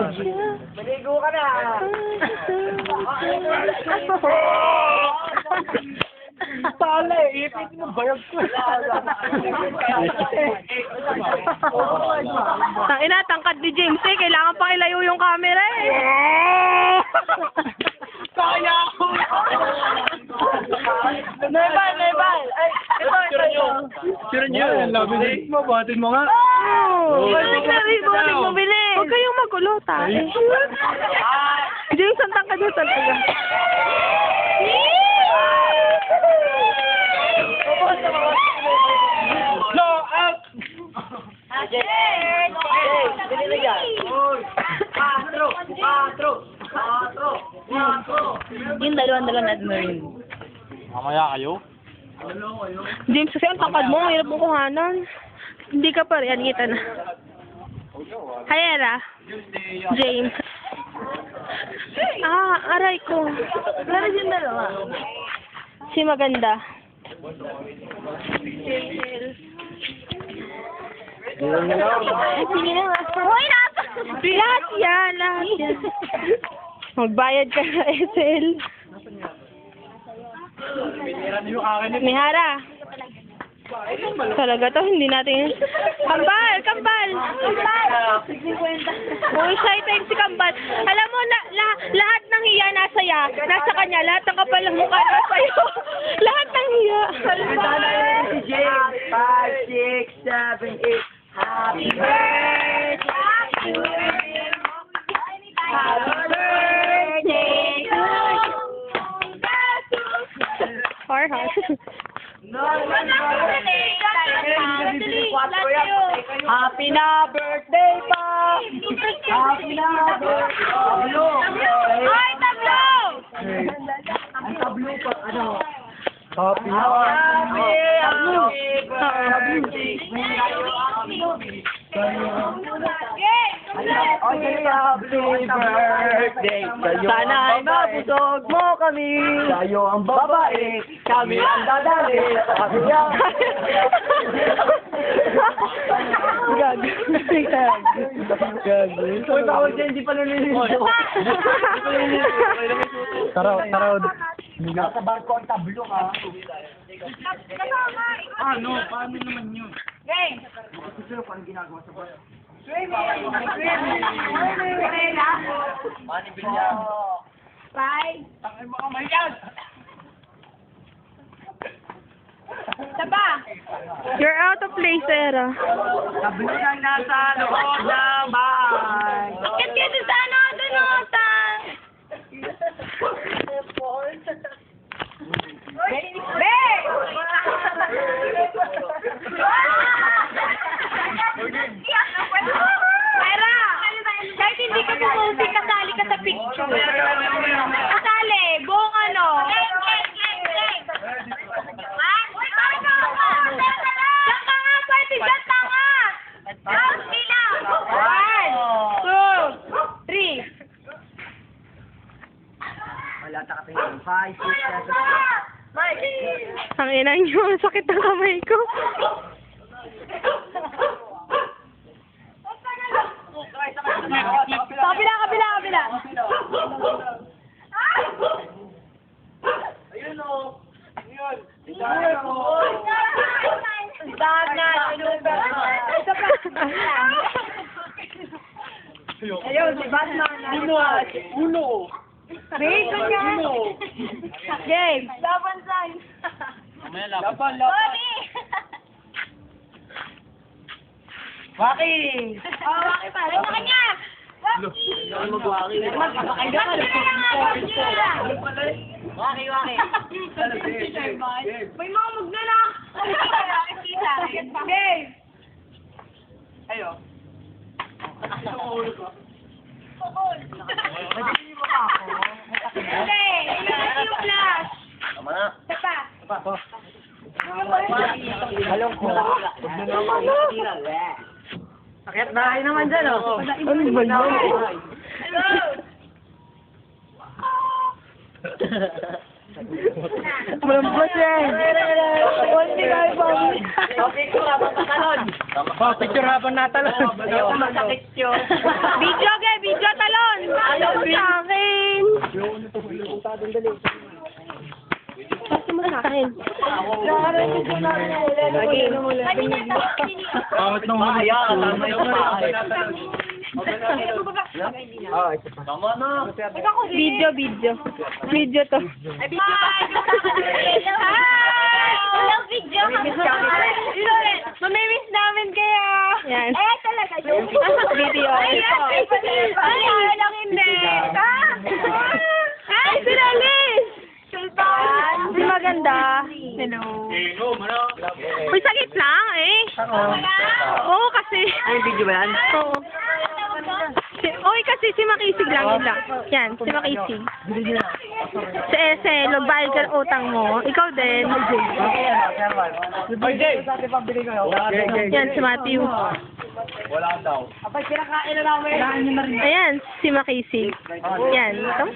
Maligo ka na. Tala eh. Ipit mo bayag ko. Tangina, tangkad ni James eh. Kailangan pang ilayo yung camera eh. Kaya ako. Nebal. Ay, ito. Sure nyo. Labi mo, batin mo nga. Balik mo, bilis. Huwag kayong magulo, tayo. James, ang tangkad mo talaga. Go out! Yung dalawan natin na rin. Mamaya kayo? James, kasi ang tangkad mo, ang hirap mo kuhanan. Hindi ka pa rin, kita na. Hayera. James. Aray ko. Aray yung dalawa. Si maganda. Sige na nga. Hoy, lahat yan. Magbayad ka sa SL. Mihara. Talaga to, hindi natin. Kambal! Uy, shy time si Kambal. Alam mo, lahat ng hiya nasa kanya. Lahat ng kapal ng mukha nasa iyo. Lahat ng hiya. 5, 6, 7, 8. Happy birthday! Happy birthday Happy na birthday pa! Happy na birthday! Tablo! Ay, tablo! Ang tablo pa, ano? Happy na birthday! Sana ay mabusog mo kami. Tayo ang babae, kami ang dadali. Gago. Uy, bawal dyan, hindi pa nalilito. Taraw. Nasa barko ang tablo ka. Ano? Paano naman yun? Gang! Gusto ko ang ginagawa sa barko. Mani bilya. Bye. Tangay mo kamay yan. Taba. You're out of place, Sarah. Tablo lang nasa loob ng bahay. Bakit kasi sa ano? Dunutan? Sarah! Kahit hindi ka pumulti, kasali ka sa picture. Kasali, buong ano. Wala ta katingin. 5, 6, 7. Ang ina niyo, sakit ng kamay ko. Kabila. Ayun o. Ayun. Ayun, si Batman. Uno. Wait, ganyan. Game. Laban. Waki! Waki pa. Ay, sa kanya. Magwaki. Waki. May mga maglalak. Game. Ayo. Hindi. Ilan yung flash? Tama na. Sapa. Alam ko. Sakit bahay naman dyan, oh. Ano ba yun? Malambot yan. Hindi kayo pa. Picture habang natalon. Picture habang natalon. Ayaw masakit yun. Video, video Kasi mo sa akin. Pangit nung huli. Tama yung Tama na. Video. Video to. Walang video ka. Mamimiss namin kaya. Yan. Eh, talaga yun. Video. Ay, walang hindi. Ay, sinalis. Sultan. Hindi maganda. Hello. Uy, sagit lang eh. Oo, kasi. Ay, video ba yan? Oo. Oy, kasi si Makisig lang yun lang. Yan, si Makisig. Si Ese, magbayad ka ng utang mo. Ikaw din. Yan, si Matthew. Wala daw. Ayan, si Makisig. Yan, ito.